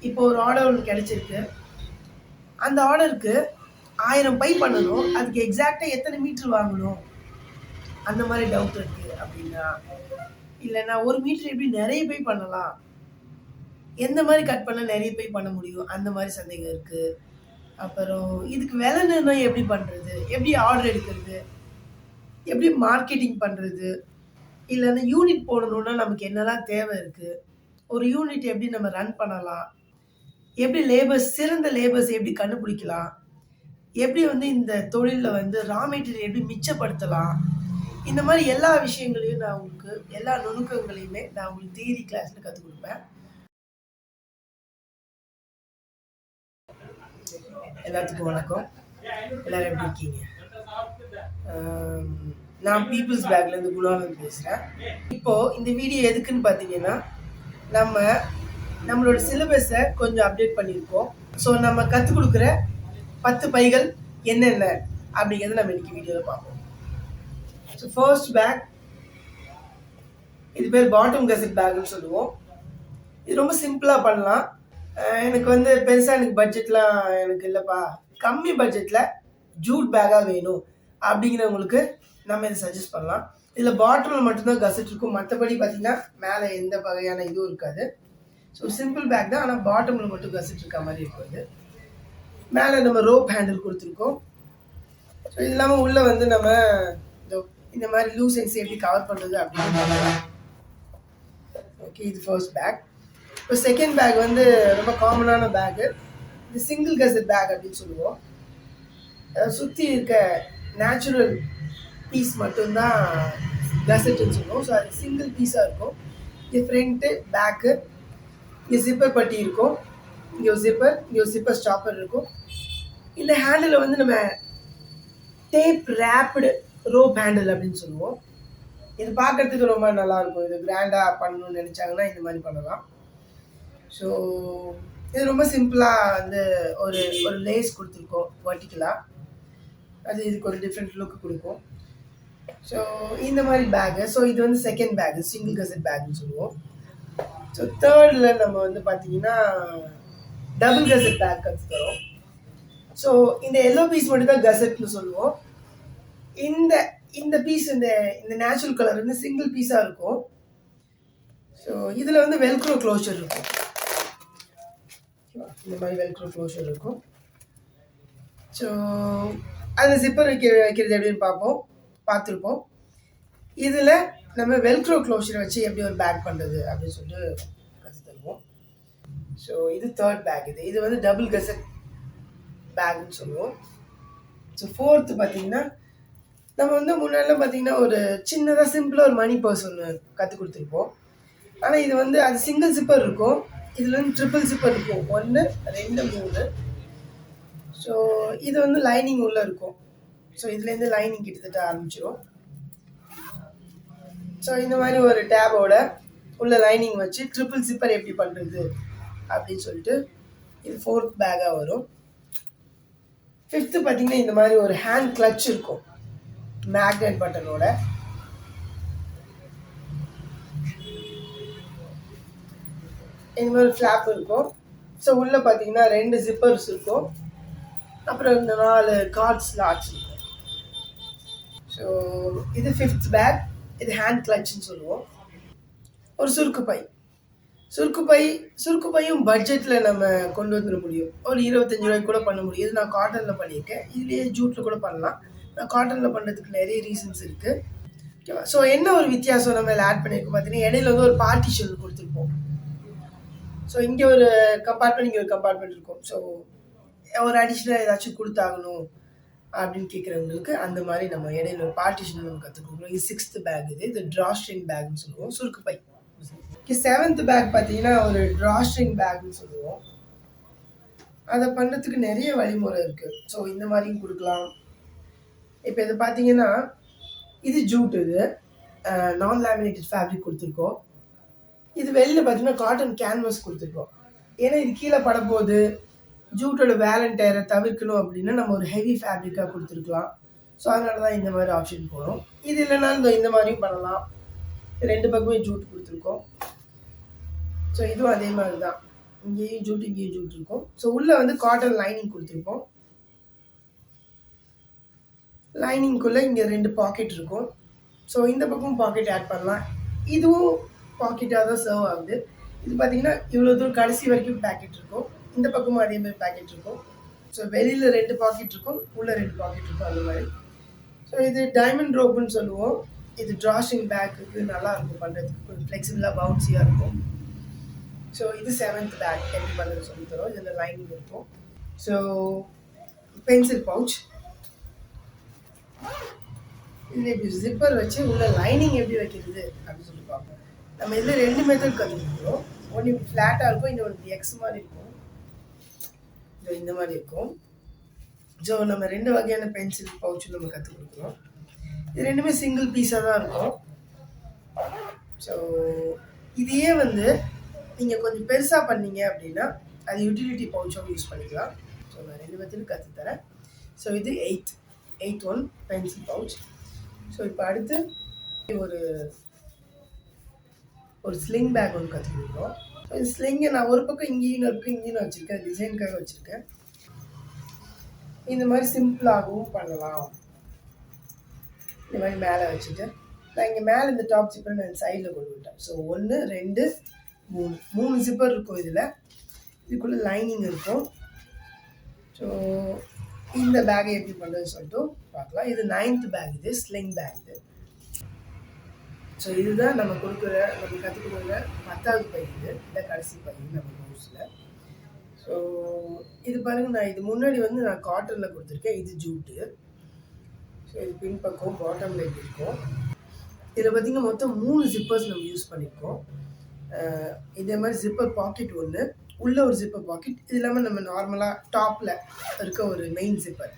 இப்போ ஒரு ஆர்டர் ஒன்று கிடைச்சிருக்கு. அந்த ஆர்டருக்கு 1000 பை பண்ணணும். அதுக்கு எக்ஸாக்டாக எத்தனை மீட்டர் வாங்கணும் அந்த மாதிரி டவுட் இருக்கு அப்படின்னா, இல்லைன்னா ஒரு மீட்டர் எப்படி நிறைய பை பண்ணலாம், எந்த மாதிரி கட் பண்ண நிறைய பை பண்ண முடியும், அந்த மாதிரி சந்தேகம் இருக்கு. அப்புறம் இதுக்கு விலை நிர்ணயம் எப்படி பண்றது, எப்படி ஆர்டர் எடுக்கிறது, எப்படி மார்க்கெட்டிங் பண்றது, இல்லைன்னா யூனிட் போடணும்னா நமக்கு என்னெல்லாம் தேவை இருக்கு, ஒரு யூனிட் எப்படி நம்ம ரன் பண்ணலாம், எப்படி லேபர்ஸ் சிறந்த லேபர்ஸ் எப்படி கண்டுபிடிக்கலாம், எப்படி வந்து இந்த தொழிலில் வந்து ரா மெட்டீரியல் எப்படி மிச்சப்படுத்தலாம், இந்த மாதிரி எல்லா விஷயங்களையும் நான் உங்களுக்கு எல்லா நுணுக்கங்களையுமே நான் உங்களுக்கு தியரி கிளாஸ்ல கற்றுக் கொடுப்பேன். எல்லாத்துக்கும் வணக்கம். எல்லாரும் எப்படி இருக்கீங்க? நான் பீப்புள்ஸ் பேக்லேருந்து குணாலன் பேசுகிறேன். இப்போது இந்த வீடியோ எதுக்குன்னு பார்த்தீங்கன்னா, நம்மளோட சிலபஸை கொஞ்சம் அப்டேட் பண்ணியிருக்கோம். ஸோ நம்ம கற்றுக் கொடுக்குற 10 பைகள் என்னென்ன அப்படிங்கிறத நம்ம இன்னைக்கு வீடியோவில் பார்ப்போம். ஸோ ஃபர்ஸ்ட் பேக், இது பேர் பாட்டம் கசெட் பேக்னு சொல்லுவோம். இது ரொம்ப சிம்பிளாக பண்ணலாம். எனக்கு வந்து பெருசாக எனக்கு பட்ஜெட்லாம் எனக்கு இல்லைப்பா, கம்மி பட்ஜெட்டில் ஜூட் பேக்காக வேணும் அப்படிங்கிறவங்களுக்கு நம்ம இதை சஜஸ்ட் பண்ணலாம். இதில் பாட்டமில் மட்டும்தான் கசெட் இருக்கும், மற்றபடி பார்த்தீங்கன்னா மேலே எந்த வகையான இதுவும் இருக்காது. ஸோ சிம்பிள் பேக் தான், ஆனால் பாட்டமில் மட்டும் கசெட் இருக்க மாதிரி இருக்கும். இது மேலே நம்ம ரோப் ஹேண்டில் கொடுத்துருக்கோம். ஸோ இது இல்லாமல் உள்ளே வந்து நம்ம இந்த மாதிரி லூஸ் அண்ட் சேஃப்டி கவர் பண்ணுறது அப்படின்னு பண்ணலாம். ஓகே, இது ஃபர்ஸ்ட் பேக். இப்போ செகண்ட் பேக் வந்து ரொம்ப காமனான பேக்கு, இது சிங்கிள் கசெட் பேக் அப்படின்னு சொல்லுவோம். சுற்றி இருக்க நேச்சுரல் பீஸ் மட்டும்தான் கசெட்டுன்னு சொல்லுவோம். ஸோ அது சிங்கிள் பீஸாக இருக்கும். இது ஃப்ரண்ட்டு பேக்கு, இங்கே ஜிப்பர் பட்டி இருக்கும், இங்கே ஒரு ஜிப்பர், இங்கே ஒரு ஜிப்பர் ஸ்டாப்பர் இருக்கும். இந்த ஹேண்டில் வந்து நம்ம டேப் ரேப்டு ரோப் ஹேண்டில் அப்படின்னு சொல்லுவோம். இது பார்க்கறதுக்கு ரொம்ப நல்லாயிருக்கும். இது கிராண்டாக பண்ணணும்னு நினச்சாங்கன்னா இந்த மாதிரி பண்ணலாம். ஸோ இது ரொம்ப சிம்பிளாக வந்து ஒரு லேஸ் கொடுத்துருக்கோம் வெர்டிக்கலாக, அது இதுக்கு ஒரு டிஃப்ரெண்ட் லுக் கொடுக்கும். ஸோ இந்த மாதிரி பேக்கு. ஸோ இது வந்து செகண்ட் பேக்கு, சிங்கிள் கசெட் பேக்னு சொல்லுவோம். ஸோ தேர்டில் நம்ம வந்து பார்த்தீங்கன்னா டபுள் கசெட் பேக் கற்றுத்தரோம். ஸோ இந்த எல்லோ பீஸ் மட்டும் தான் கசெட்னு சொல்லுவோம். இந்த பீஸ் இந்த நேச்சுரல் கலர் வந்து சிங்கிள் பீஸாக இருக்கும். ஸோ இதில் வந்து வெல்க்ரோ க்ளோஷர் இருக்கும், இந்த மாதிரி வெல்க்ரோ க்ளோஷர் இருக்கும். ஸோ அதில் ஜிப்பர் வைக்கிறது எப்படின்னு பார்த்துருப்போம். இதில் நம்ம வெல்க்ரோ க்ளோஷர் வச்சு எப்படி ஒரு பேக் பண்ணுறது அப்படின்னு சொல்லிட்டு கற்று தருவோம். ஸோ இது தேர்ட் பேக். இது வந்து டபுள் கசெட் பேக்னு சொல்லுவோம். ஸோ ஃபோர்த்து பார்த்தீங்கன்னா, நம்ம வந்து முன்னாடிலாம் பார்த்தீங்கன்னா ஒரு சின்னதாக சிம்பிளாக ஒரு மணி பர்ஸ் ஒன்று கற்றுக் கொடுத்துருப்போம். ஆனால் இது வந்து அது சிங்கிள் ஜிப்பர் இருக்கும், இதில் வந்து ட்ரிபிள் ஜிப்பர் இருக்கும், 1 2 3. ஸோ இது வந்து லைனிங் உள்ளே இருக்கும். ஸோ இதுலேருந்து லைனிங் கிட்டத்தட்ட ஆரம்பிச்சிடும். ஸோ இந்த மாதிரி ஒரு டேபோட உள்ள லைனிங் வச்சு ட்ரிபிள் ஜிப்பர் எப்படி பண்ணுறது அப்படின்னு சொல்லிட்டு இது ஃபோர்த் பேக்காக வரும். ஃபிஃப்த்து பார்த்தீங்கன்னா இந்த மாதிரி ஒரு ஹேண்ட் கிளச் இருக்கும் மேக்னெட் பட்டனோட. இந்த மாதிரி ஃப்ளாப் இருக்கும். ஸோ உள்ளே பார்த்தீங்கன்னா 2 ஜிப்பர்ஸ் இருக்கும், அப்புறம் இந்த 4 கார்ட் ஸ்லாட்ஸ் இருக்கும். ஸோ இது ஃபிஃப்த் பேக். இது ஹேண்ட் கிளச்சுன்னு சொல்லுவோம். ஒரு சுருக்கு பையும் பட்ஜெட்டில் நம்ம கொண்டு வந்துட முடியும். ஒரு 25 ரூபாய்க்கு கூட பண்ண முடியும். இது நான் காட்டனில் பண்ணியிருக்கேன், இதுலேயே ஜூட்டில் கூட பண்ணலாம். நான் காட்டனில் பண்ணுறதுக்கு நிறைய ரீசன்ஸ் இருக்குது. ஓகேவா? ஸோ என்ன ஒரு வித்தியாசம் நம்ம இதில் ஆட் பண்ணியிருக்கோம் பார்த்தீங்கன்னா, இடையில வந்து ஒரு பார்ட்டிஷன் கொடுத்துருப்போம். ஸோ இங்கே ஒரு கம்பார்ட்மெண்ட், இங்கே ஒரு கம்பார்ட்மெண்ட் இருக்கும். ஸோ ஒரு அடிஷ்னலாக ஏதாச்சும் கொடுத்தாகணும் அப்படின்னு கேட்குறவங்களுக்கு அந்த மாதிரி நம்ம இடையில ஒரு பார்ட்டிஷன் நம்ம கற்றுக்கணும். இது 6th பேக். இது ட்ராஸ்ட்ரிங் பேக்னு சொல்லுவோம், சுருக்கு பை. 7th பேக் பார்த்தீங்கன்னா ஒரு ட்ராஸ்ட்ரிங் பேக்னு சொல்லுவோம். அதை பண்ணுறதுக்கு நிறைய வழிமுறை இருக்குது. ஸோ இந்த மாதிரியும் கொடுக்கலாம். இப்போ இதை பார்த்தீங்கன்னா இது ஜூட், இது நான் லேமினேட்டட் ஃபேப்ரிக் கொடுத்துருக்கோம். இது வெளியில் பார்த்தீங்கன்னா காட்டன் கேன்வாஸ் கொடுத்துருக்கோம். ஏன்னா இது கீழே படப்போது ஜூட்டோட வேலண்டயரை தவிர்க்கணும் அப்படின்னா நம்ம ஒரு ஹெவி ஃபேப்ரிக்காக கொடுத்துருக்கலாம். ஸோ அதனால தான் இந்த மாதிரி ஆப்ஷன் போகிறோம். இது இல்லைனாலும் இந்த மாதிரியும் பண்ணலாம். 2 பக்கமே ஜூட் கொடுத்துருக்கோம். ஸோ இதுவும் அதே மாதிரி தான். இங்கேயும் ஜூட் இங்கேயும் ஜூட் இருக்கும். ஸோ உள்ளே வந்து காட்டன் லைனிங் கொடுத்துருப்போம். லைனிங்குள்ளே இங்கே 2 பாக்கெட் இருக்கும். ஸோ இந்த பக்கம் பாக்கெட் ஆட் பண்ணலாம். இதுவும் பாக்கெட்டாக தான் சர்வ் ஆகுது. இது பார்த்தீங்கன்னா இவ்வளோ தூரம் கடைசி வரைக்கும் பேக்கெட் இருக்கும். இந்த பக்கமும் அதே மாதிரி பேக்கெட் இருக்கும். ஸோ வெளியில் 2 பாக்கெட் இருக்கும், உள்ளே 2 பாக்கெட் இருக்கும், அந்த மாதிரி. ஸோ இது டைமண்ட் ரோப்புன்னு சொல்லுவோம். இது ட்ராஷிங் பேக்குக்கு நல்லாயிருக்கும், பண்ணுறதுக்கு கொஞ்சம் ஃப்ளெக்சிபிளாக பவுன்ஸியாக இருக்கும். ஸோ இது 7th பேக் எப்படி பண்ணுறது சொல்லித்தரோம். இதில் லைனிங் இருக்கும். ஸோ பென்சில் பவுச், இதில் இப்படி ஜிப்பர் வச்சு உள்ள லைனிங் எப்படி வைக்கிறது அப்படின்னு சொல்லி பார்ப்போம். நம்ம இதில் 2 மெத்தட் கற்றுக்கிறோம். ஒன்று இப்படி ஃப்ளாட்டாக இருக்கும், இன்னொன்று இப்படி எக்ஸ் மாதிரி இருக்கும், இந்த மாதிரி இருக்கும். ஸோ நம்ம 2 வகையான பென்சில் பவுச்சு நம்ம கற்றுக் கொடுக்குறோம். இது ரெண்டுமே சிங்கிள் பீஸாக தான் இருக்கும். ஸோ இதையே வந்து நீங்கள் கொஞ்சம் பெருசாக பண்ணீங்க அப்படின்னா அது யூட்டிலிட்டி பவுச்சும் யூஸ் பண்ணிக்கலாம். ஸோ நான் 2 மெத்தடும் கற்றுத்தரேன். ஸோ இது 8th one pencil pouch. So இப்போ அடுத்து ஒரு ஸ்லிங் பேக் ஒன்று கற்றுக் கொடுக்குறோம். ஸோ இந்த ஸ்லிங்கை நான் ஒரு பக்கம் இங்கேயும் ஒரு பக்கம் இங்கேயும் வச்சுருக்கேன், டிசைனுக்காக வச்சுருக்கேன். இந்த மாதிரி சிம்பிளாகவும் பண்ணலாம். இந்த மாதிரி மேலே வச்சுட்டு நான் இங்கே மேலே இந்த டாப் ஜிப்பர் நான் சைடில் கொண்டு விட்டேன். ஸோ 1 2 3 ஜிப்பர் இருக்கும். இதில் இதுக்குள்ளே லைனிங் இருக்கும். ஸோ இந்த பேக்கை எப்படி பண்ணுறதுன்னு சொல்லிட்டு பார்க்கலாம். இது 9th பேக், இது ஸ்லிங் பேக் இது. ஸோ இதுதான் நம்ம கற்றுக் கொடுக்குற 10வது பை, இது இல்லை கடைசி பை நம்ம கோர்ஸில். ஸோ இது பாருங்கள், நான் இது முன்னாடி வந்து நான் காட்டனில் கொடுத்துருக்கேன், இது ஜூட்டு. ஸோ இது பின்பக்கம் பாட்டமில் எப்படி இருக்கும். இதில் பார்த்திங்கன்னா மொத்தம் 3 ஜிப்பர்ஸ் நம்ம யூஸ் பண்ணியிருக்கோம். இதே மாதிரி ஜிப்பர் பாக்கெட் ஒன்று, உள்ளே ஒரு ஜிப்பர் பாக்கெட், இது இல்லாமல் நம்ம நார்மலாக டாப்பில் இருக்க ஒரு மெயின் ஜிப்பர்.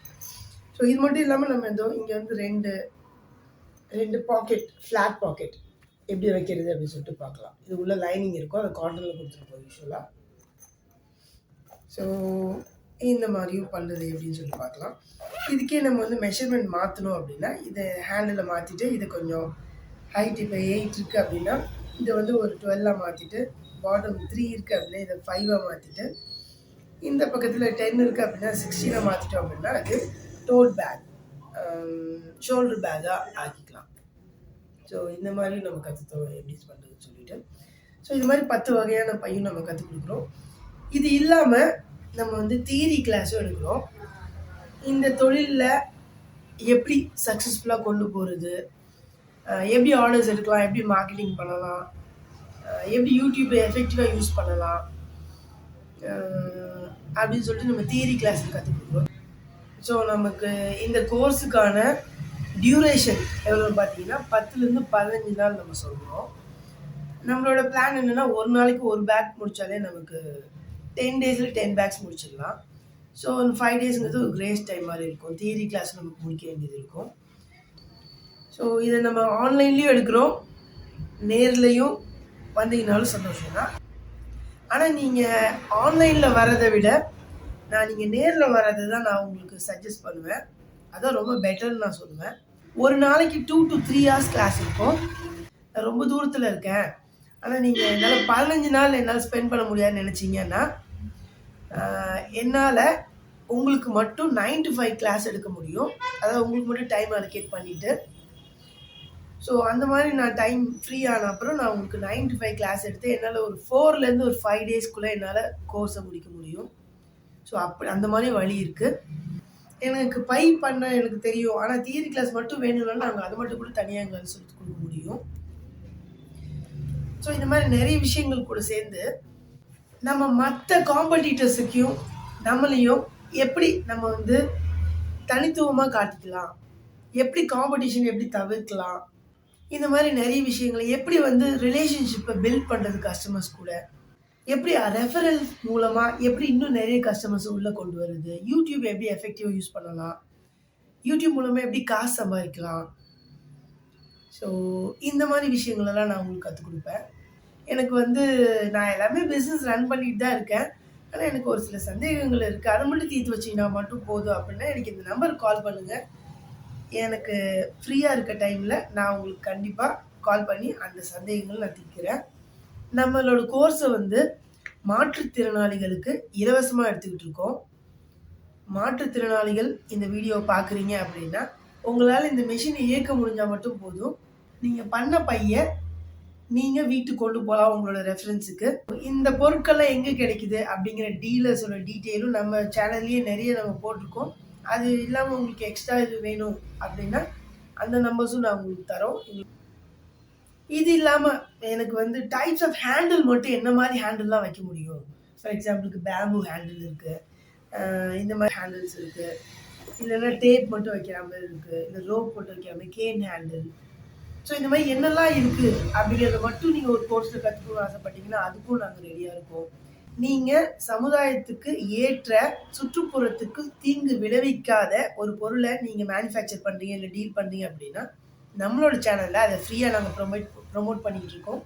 ஸோ இது மட்டும் இல்லாமல் நம்ம இங்கே வந்து 2 பாக்கெட், ஃப்ளாட் பாக்கெட் எப்படி வைக்கிறது அப்படின்னு சொல்லிட்டு பார்க்கலாம். இது உள்ள லைனிங் இருக்கும், அதை காட்டனில் கொடுத்துருப்போம் யூஸ்வலாக. ஸோ இந்த மாதிரியும் பண்ணுறது எப்படின்னு சொல்லி பார்க்கலாம். இதுக்கே நம்ம வந்து மெஷர்மெண்ட் மாற்றணும் அப்படின்னா இதை ஹேண்டில் மாற்றிட்டு இதை கொஞ்சம் ஹைட் இப்போ 8 இருக்குது அப்படின்னா இதை வந்து ஒரு 12ஆக மாற்றிட்டு, பாட்டம் 3 இருக்குது அப்படின்னா இதை 5ஆக மாற்றிட்டு, இந்த பக்கத்தில் 10 இருக்குது அப்படின்னா 16ஆக மாற்றிட்டோம் அப்படின்னா அது டோட் பேக், ஷோல்டர் பேக்காக ஆக்கிக்கலாம். ஸோ இந்த மாதிரி நம்ம கற்றுத்தோம் எப்படி பண்ணுறதுன்னு சொல்லிட்டு. ஸோ இது மாதிரி 10 வகையான பையும் நம்ம கற்றுக் கொடுக்குறோம். இது இல்லாமல் நம்ம வந்து தியரி கிளாஸும் எடுக்கிறோம். இந்த தொழிலில் எப்படி சக்ஸஸ்ஃபுல்லாக கொண்டு போகிறது, எப்படி ஆர்டர்ஸ் எடுக்கலாம், எப்படி மார்க்கெட்டிங் பண்ணலாம், எப்படி யூடியூப்பை எஃபெக்டிவாக யூஸ் பண்ணலாம் அப்படின்னு சொல்லிட்டு நம்ம தியரி கிளாஸில் கற்றுக் கொடுக்குறோம். ஸோ நமக்கு இந்த கோர்ஸுக்கான டியூரேஷன் எவ்வளோன்னு பார்த்தீங்கன்னா 10லேருந்து 15 நாள் நம்ம சொல்கிறோம். நம்மளோட பிளான் என்னென்னா ஒரு நாளைக்கு ஒரு பேக் முடித்தாலே நமக்கு 10 டேஸில் 10 பேக்ஸ் முடிச்சிடலாம். ஸோ 5 டேஸுங்கிறது ஒரு கிரேஸ் டைம் மாதிரி இருக்கும். தியரி கிளாஸ் நமக்கு முடிக்க வேண்டியது இருக்கும். ஸோ இதை நம்ம ஆன்லைன்லேயும் எடுக்கிறோம், நேர்லேயும் வந்தீங்கனாலும் சந்தோஷம் தான். ஆனால் நீங்கள் ஆன்லைனில் வரதை விட நீங்கள் நேரில் வர்றது தான் நான் உங்களுக்கு சஜஸ்ட் பண்ணுவேன். அதான் ரொம்ப பெட்டர்னு நான் சொல்லுவேன். ஒரு நாளைக்கு 2 to 3 hours கிளாஸ் இருக்கும். நான் ரொம்ப தூரத்தில் இருக்கேன், ஆனால் நீங்கள் என்னால் 15 நாள் என்னால் ஸ்பெண்ட் பண்ண முடியாதுன்னு நினச்சிங்கன்னா என்னால் உங்களுக்கு மட்டும் 9 to 5 கிளாஸ் எடுக்க முடியும். அதாவது உங்களுக்கு மட்டும் டைம் அலோகேட் பண்ணிவிட்டு, ஸோ அந்த மாதிரி நான் டைம் ஃப்ரீ ஆன அப்புறம் நான் உங்களுக்கு 9 to 5 கிளாஸ் எடுத்து என்னால் ஒரு 4லேருந்து ஒரு 5 டேஸ்க்குள்ளே என்னால் கோர்ஸை முடிக்க முடியும். ஸோ அந்த மாதிரி வழி இருக்குது. எனக்கு பை பண்ண எனக்கு தெரியும், ஆனால் தியரி கிளாஸ் மட்டும் வேணும்னாலும் நாங்கள் அதை மட்டும் கூட தனியாக எங்களால் சொல்லி கொடுக்க முடியும். ஸோ இந்த மாதிரி நிறைய விஷயங்கள் கூட சேர்ந்து நம்ம மற்ற காம்படிட்டர்ஸுக்கும் நம்மளையும் எப்படி நம்ம வந்து தனித்துவமாக காட்டிக்கலாம், எப்படி காம்படிஷன் எப்படி தவிர்க்கலாம், இந்த மாதிரி நிறைய விஷயங்களை எப்படி வந்து ரிலேஷன்ஷிப்பை பில்ட் பண்ணுறது கஸ்டமர்ஸ் கூட, எப்படி ரெஃபரல் மூலமாக எப்படி இன்னும் நிறைய கஸ்டமர்ஸ் உள்ளே கொண்டு வருது, யூடியூப் எப்படி எஃபெக்டிவாக யூஸ் பண்ணலாம், யூடியூப் மூலமாக எப்படி காசு சம்பாதிக்கலாம். ஸோ இந்த மாதிரி விஷயங்களெல்லாம் நான் உங்களுக்கு கற்றுக் கொடுப்பேன். எனக்கு வந்து நான் எல்லாமே பிஸ்னஸ் ரன் பண்ணிட்டு தான் இருக்கேன், ஆனால் எனக்கு ஒரு சில சந்தேகங்கள் இருக்குது, அதை மட்டும் தீர்த்து வச்சிங்கன்னா மட்டும் போதும் அப்படின்னா எனக்கு இந்த நம்பருக்கு கால் பண்ணுங்கள். எனக்கு ஃப்ரீயாக இருக்க டைமில் நான் உங்களுக்கு கண்டிப்பாக கால் பண்ணி அந்த சந்தேகங்கள் நான் தீர்க்கிறேன். நம்மளோட கோர்ஸை வந்து மாற்றுத்திறனாளிகளுக்கு இலவசமாக எடுத்துக்கிட்டு இருக்கோம். மாற்றுத்திறனாளிகள் இந்த வீடியோ பார்க்குறீங்க அப்படின்னா, உங்களால் இந்த மெஷினை இயக்க முடிஞ்சால் மட்டும் போதும். நீங்கள் பண்ண பைய நீங்கள் வீட்டுக்கு கொண்டு போகலாம் உங்களோட ரெஃபரன்ஸுக்கு. இந்த பொருட்கள்லாம் எங்கே கிடைக்குது அப்படிங்கிற டீலர்ஸோட டீட்டெயிலும் நம்ம சேனல்லையே நிறைய நம்ம போட்டிருக்கோம். அது இல்லாமல் உங்களுக்கு எக்ஸ்ட்ரா இது வேணும் அப்படின்னா அந்த நம்பர்ஸும் நான் உங்களுக்கு தரோம். இது இல்லாமல் எனக்கு வந்து டைப்ஸ் ஆஃப் ஹேண்டில் மட்டும் என்ன மாதிரி ஹேண்டில்லாம் வைக்க முடியும். ஃபார் எக்ஸாம்பிளுக்கு பேம்பு ஹேண்டில் இருக்குது, இந்த மாதிரி ஹேண்டில்ஸ் இருக்குது, இல்லைன்னா டேப் மட்டும் வைக்கிற மாதிரி இருக்குது, இல்லை ரோப் மட்டும் வைக்கிற மாதிரி கேன் ஹேண்டில். ஸோ இந்த மாதிரி என்னெல்லாம் இருக்குது அப்படிங்கிறத மட்டும் நீங்கள் ஒரு கோர்ஸில் கற்றுக்கணும்னு ஆசைப்பட்டீங்கன்னா அதுக்கும் நாங்கள் ரெடியாக இருக்கோம். நீங்கள் சமுதாயத்துக்கு ஏற்ற, சுற்றுப்புறத்துக்கு தீங்கு விளைவிக்காத ஒரு பொருளை நீங்கள் மேனுஃபேக்சர் பண்ணுறீங்க இல்லை டீல் பண்ணுறீங்க அப்படின்னா நம்மளோட சேனலில் அதை ஃப்ரீயாக நாங்கள் ப்ரொமோட் பண்ணிகிட்டு இருக்கோம்.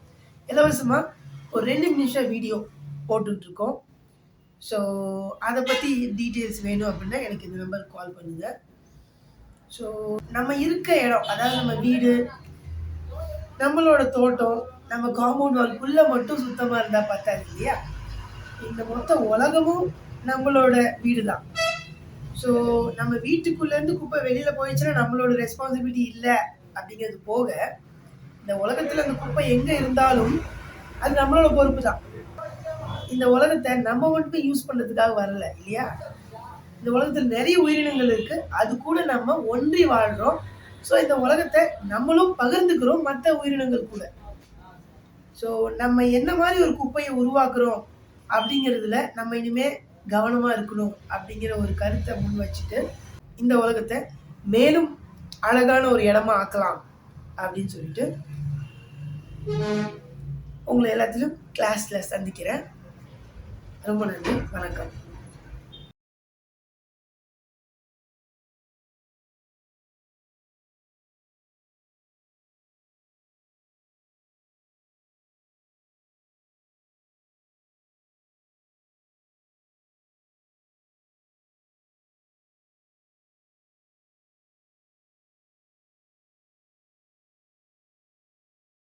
இலவசமாக ஒரு 2 நிமிஷம் வீடியோ போட்டுட்ருக்கோம். ஸோ அதை பற்றி டீட்டெயில்ஸ் வேணும் அப்படின்னா எனக்கு இந்த நம்பருக்கு கால் பண்ணுங்கள். ஸோ நம்ம இருக்க இடம், அதாவது நம்ம வீடு, நம்மளோட தோட்டம், நம்ம காம்பவுண்ட் வால்குள்ளே மட்டும் சுத்தமாக இருந்தால் பத்தாது இல்லையா? இந்த மொத்த உலகமும் நம்மளோட வீடு தான். ஸோ நம்ம வீட்டுக்குள்ளேருந்து குப்பை வெளியில் போயிடுச்சுன்னா நம்மளோட ரெஸ்பான்சிபிலிட்டி இல்லை அப்படிங்கிறது போக, இந்த உலகத்தில் அந்த குப்பை எங்கே இருந்தாலும் அது நம்மளோட பொறுப்பு தான். இந்த உலகத்தை நம்ம மட்டும் யூஸ் பண்ணுறதுக்காக வரல இல்லையா? இந்த உலகத்தில் நிறைய உயிரினங்கள் இருக்குது, அது கூட நம்ம ஒன்றி வாழ்கிறோம். ஸோ இந்த உலகத்தை நம்மளும் பகிர்ந்துக்கிறோம் மற்ற உயிரினங்கள் கூட. ஸோ நம்ம என்ன மாதிரி ஒரு குப்பையை உருவாக்குறோம் அப்படிங்கிறதுல நம்ம இனிமேல் கவனமாக இருக்கணும் அப்படிங்கிற ஒரு கருத்தை முன் வச்சுட்டு இந்த உலகத்தை மேலும் அழகான ஒரு இடமா ஆக்கலாம் அப்படின்னு சொல்லிட்டு உங்களை எல்லாத்திலும் கிளாஸில் சந்திக்கிறேன். ரொம்ப நன்றி, வணக்கம்.